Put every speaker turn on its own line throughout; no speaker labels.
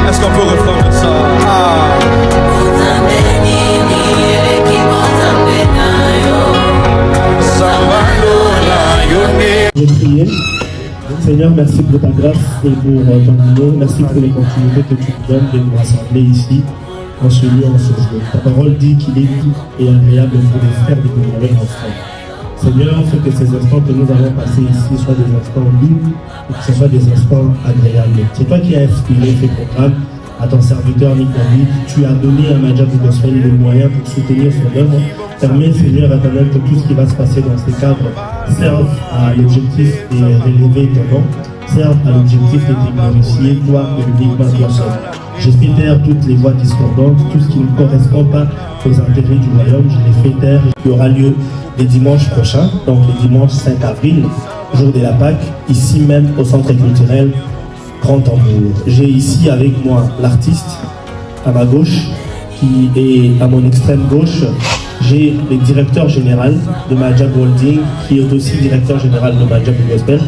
Est-ce qu'on peut reprendre ça?
Je priais. Seigneur, merci pour ta grâce et pour ton amour. Merci pour les continuités que tu nous donnes de nous rassembler ici, en ce lieu, en ce jour. Ta parole dit qu'il est doux et agréable pour les frères de demeurer ensemble. Seigneur, fais que ces instants que nous allons passer ici soient des instants doux et que ce soient des instants agréables. C'est toi qui as inspiré ces programmes à ton serviteur Nick David. Tu as donné à Maja Gospel les moyens pour soutenir son œuvre. Permets, Seigneur éternel, que tout ce qui va se passer dans ces cadres serve à l'objectif de relever ton nom, serve à l'objectif de te glorifier, toi et uniquement toi seul. Je fais taire toutes les voix discordantes, tout ce qui ne correspond pas aux intérêts du royaume, je les fais taire. Il y aura lieu les dimanches prochains, donc le dimanche 5 avril, jour de la Pâque, ici même au centre culturel Grand Tambour. J'ai ici avec moi l'artiste à ma gauche, qui est à mon extrême gauche. J'ai le directeur général de Majab Holding, qui est aussi directeur général de Majab Gospel,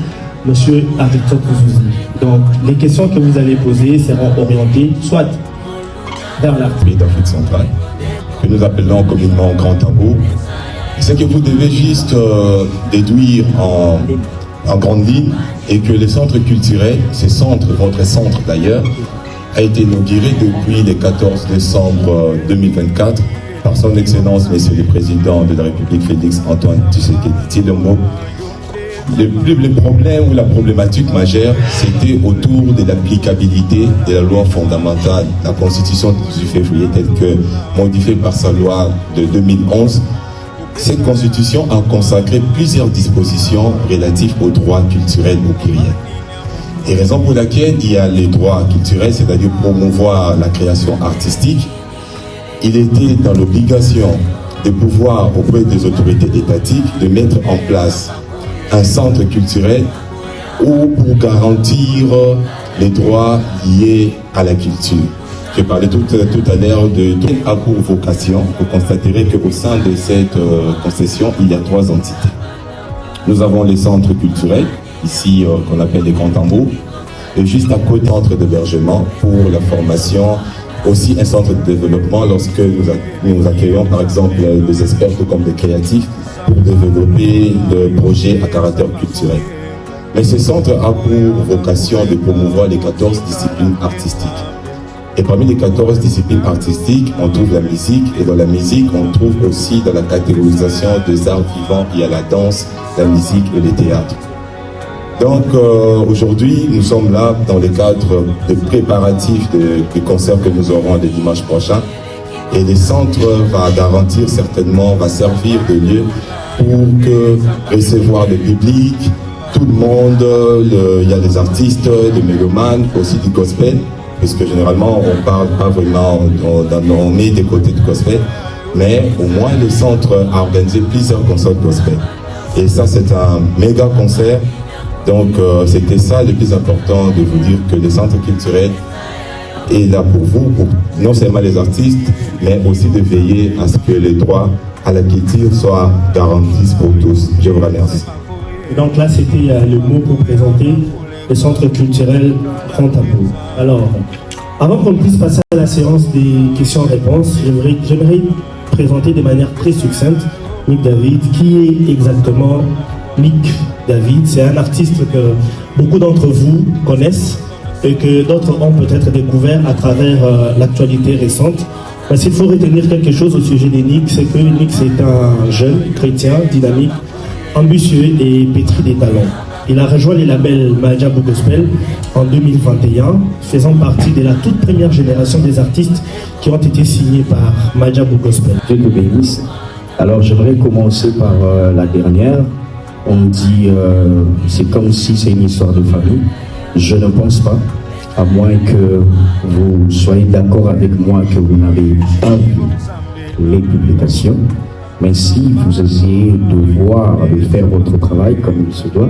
Monsieur Arito Kouzouzi. Donc, les questions que vous allez poser seront orientées soit vers l'artiste
d'Afrique centrale, que nous appelons communément Grand Tambour. C'est que vous devez juste déduire en grande ligne et que les centres culturels, ces centres, votre centre d'ailleurs, a été inauguré depuis le 14 décembre 2024 par son Excellence, Monsieur le Président de la République, Félix Antoine Tshisekedi Tshilombo. Le problème ou la problématique majeure, c'était autour de l'applicabilité de la loi fondamentale, la Constitution du 18 février, telle que modifiée par sa loi de 2011. Cette Constitution a consacré plusieurs dispositions relatives aux droits culturels au pluriel. Et raison pour laquelle il y a les droits culturels, c'est-à-dire promouvoir la création artistique, il était dans l'obligation de pouvoir, auprès des autorités étatiques, de mettre en place un centre culturel ou pour garantir les droits liés à la culture. Je parlais tout à l'heure de à pour vocation. Vous constaterez qu'au sein de cette concession, il y a 3 entités. Nous avons les centres culturels, ici qu'on appelle les grands tambours, et juste à côté, centre d'hébergement pour la formation, aussi un centre de développement lorsque nous accueillons par exemple des experts comme des créatifs pour développer des projets à caractère culturel. Mais ce centre a pour vocation de promouvoir les 14 disciplines artistiques. Et parmi les 14 disciplines artistiques, on trouve la musique, et dans la musique, on trouve aussi dans la catégorisation des arts vivants, il y a la danse, la musique et le théâtre. Donc aujourd'hui, nous sommes là dans le cadre des préparatifs du concert que nous aurons le dimanche prochain. Et le centre va garantir certainement, va servir de lieu pour que recevoir le public, tout le monde, il y a des artistes, des mélomanes, aussi du gospel, puisque généralement on ne parle pas vraiment, on met des côtés du gospel, mais au moins le centre a organisé plusieurs concerts gospel. Et ça c'est un méga concert, donc c'était ça le plus important de vous dire que le centre culturel est là pour vous, pour non seulement les artistes, mais aussi de veiller à ce que les droits à la culture soient garantis pour tous. Je vous remercie.
Et donc là, c'était le mot pour présenter le centre culturel Grand Tambour. Alors, avant qu'on puisse passer à la séance des questions-réponses, j'aimerais présenter de manière très succincte Nick David. Qui est exactement Nick David? C'est un artiste que beaucoup d'entre vous connaissent et que d'autres ont peut-être découvert à travers l'actualité récente. Mais s'il faut retenir quelque chose au sujet de Nick, c'est que Nick c'est un jeune chrétien dynamique, ambitieux et pétri des talents. Il a rejoint les labels Majab Gospel en 2021, faisant partie de la toute première génération des artistes qui ont été signés par Majab Gospel.
Dieu te bénisse. Alors j'aimerais commencer par la dernière. On dit c'est comme si c'est une histoire de famille. Je ne pense pas, à moins que vous soyez d'accord avec moi que vous n'avez pas vu les publications. Mais si vous essayez de voir, de faire votre travail comme il se doit,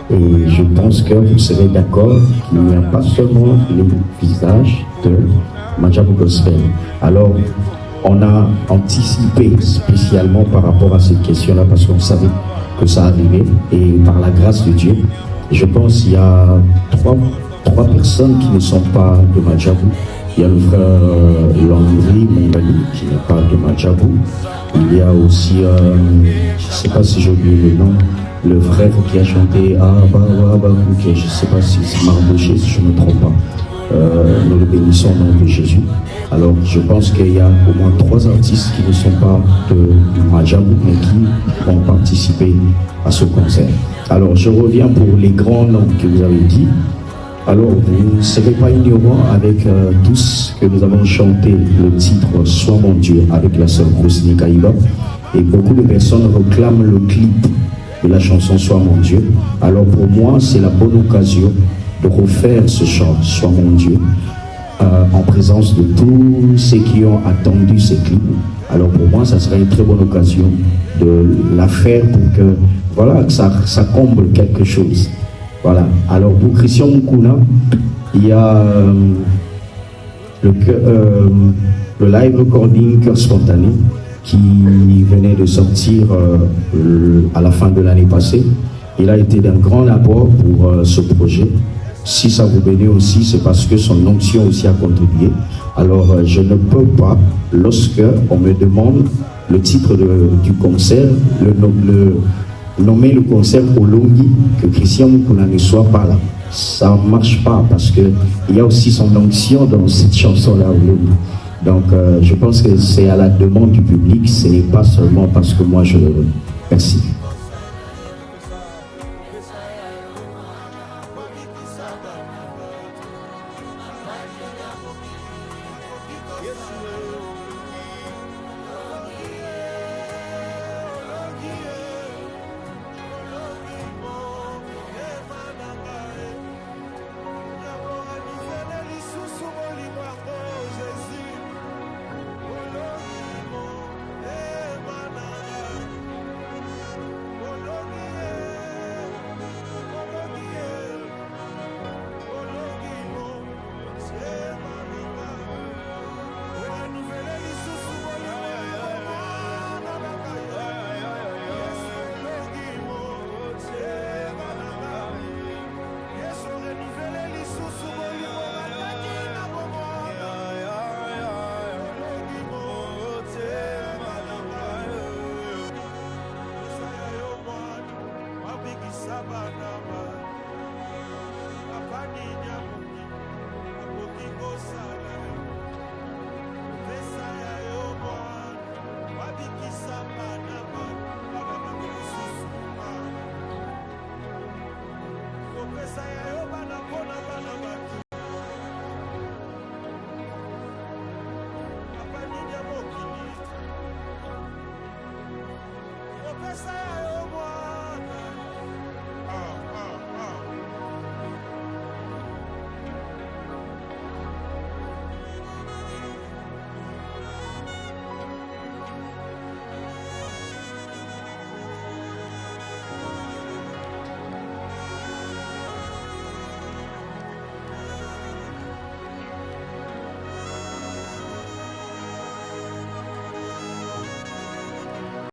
et je pense que vous serez d'accord qu'il n'y a pas seulement les visages de Madjabou Gospel. Alors, on a anticipé spécialement par rapport à cette question-là parce qu'on savait que ça arrivait. Et par la grâce de Dieu, je pense qu'il y a trois personnes qui ne sont pas de Madjabou. Il y a le frère Landry Mongali qui n'est pas de Madjabou. Il y a aussi, je ne sais pas si j'ai oublié le nom, le frère qui a chanté je ne sais pas si c'est Mardoché, si je ne me trompe pas. Nous le bénissons au nom de Jésus. Alors je pense qu'il y a au moins 3 artistes qui ne sont pas de Madjabou mais qui vont participer à ce concert. Alors je reviens pour les grands noms que vous avez dit. Alors vous ne serez pas ignorants avec tous que nous avons chanté le titre « Sois mon Dieu » avec la sœur Rosny Kaïba. Et beaucoup de personnes réclament le clip de la chanson « Sois mon Dieu ». Alors pour moi, c'est la bonne occasion de refaire ce chant « Sois mon Dieu » en présence de tous ceux qui ont attendu ce clip. Alors pour moi, ça serait une très bonne occasion de la faire pour que, voilà, que ça comble quelque chose. Voilà. Alors pour Christian Mukuna, il y a le live recording Cœur Spontané qui venait de sortir à la fin de l'année passée. Il a été d'un grand apport pour ce projet. Si ça vous bénit aussi, c'est parce que son onction aussi a contribué. Alors je ne peux pas, lorsque on me demande le titre du concert, nommer le concert au Longi, que Christian Mukuna ne soit pas là. Ça ne marche pas parce qu'il y a aussi son onction dans cette chanson-là au Longi. Donc je pense que c'est à la demande du public, ce n'est pas seulement parce que moi je le veux. Merci.